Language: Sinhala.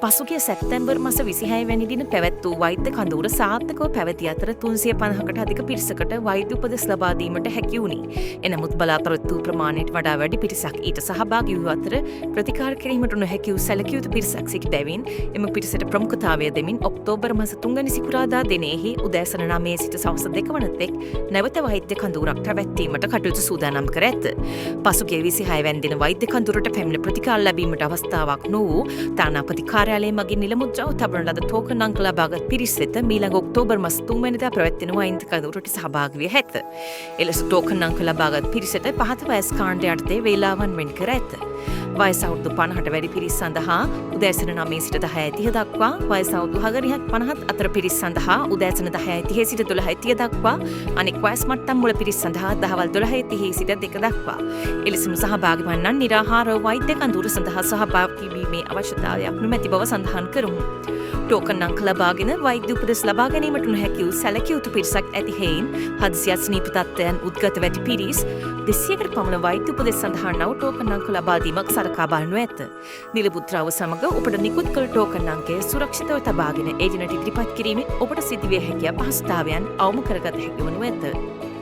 පසුගිය සැප්තැම්බර් මාස 26 වැනි දින පැවැත් වූ වෛද්‍ය කඳවුර සාර්ථකව පැවති අතර 350කට අධික පිරිසකට වෛද්‍ය උපදෙස් ලබා දීමට හැකි වුණි. එනමුත් බලාපොරොත්තු වූ ප්‍රමාණයට වඩා වැඩි පිරිසක් ඊට සහභාගී වූ අතර ප්‍රතිකාර කිරීමට නොහැකි වූ සැලකිය යුතු පිරිසක් සිටි බැවින් එම පිරිසට ප්‍රමුඛතාවය දෙමින් ඔක්තෝබර් මාස 3 වැනි සිකුරාදා දිනයේහි උදෑසන 9 සිට සවස් 2 වන තෙක් නැවත වෛද්‍ය කඳවුරක් පැවැත්වීමට කටයුතු සූදානම් කර ඇත. පසුගිය 26 වැනි දින වෛද්‍ය කඳවුරට පැමිණ ප්‍රතිකාර ලැබීමට අවස්ථාවක් නොවූ තානාපති කාර්යාලය මගින් නිල මුද්‍රාව තබන ලද ටෝකන් අංක ලබාගත් පිරිස් වෙත මීළඟ ඔක්තෝබර් මාස 3 වෙනිදා පැවැත්වෙන වෛද්‍ය කඳවුරට සහභාගී විය හැක. එලෙස ටෝකන් අංක ලබාගත් පිරිසට පහත වයස් කාණ්ඩ යටතේ වේලාවන් වෙන් කර ඇත. වයස අවුරුදු 50ට වැඩි පිරිස් සඳහා උදෑසන 9 සිට 10:30 දක්වා, වයස අවුරුදු 40 අතර පිරිස් සඳහා උදෑසන 10:30 සිට 12:30 දක්වා, අනෙක් වයස් මට්ටම් වල පිරිස් සඳහා දහවල් 12:30 සිට 2 දක්වා. එලෙසම සහභාගී වන්නන් නිරාහාරව වෛද්‍ය කඳවුර සඳහා සහභාගී වීමේ අවශ්‍යතාවයක් නොමැති බව සඳහන් කරමු. ටෝකන් අංක ලබාගෙන වෛද්‍ය උපදෙස් ලබා ගැනීමට නොහැකි වූ සැලකිය යුතු පිරිසක් ඇති හේයින් හදිසි අසනීප තත්ත්වයන් උද්ගත වැටි පිරිස් 200කට පමණ වෛද්‍ය උපදෙස් සඳහා නව ටෝකන් අංක ලබා දීමක් සලකා බලනු ඇත. නිල මුද්‍රාව සමග ඔබට නිකුත් කළ ටෝකන් අංකය සුරක්ෂිතව තබාගෙන ඒ දිනට ඉදිරිපත් කිරීමෙන් ඔබට සිදුවිය හැකි අපහසුතාවයන් අවම කරගත හැකි වනු ඇත.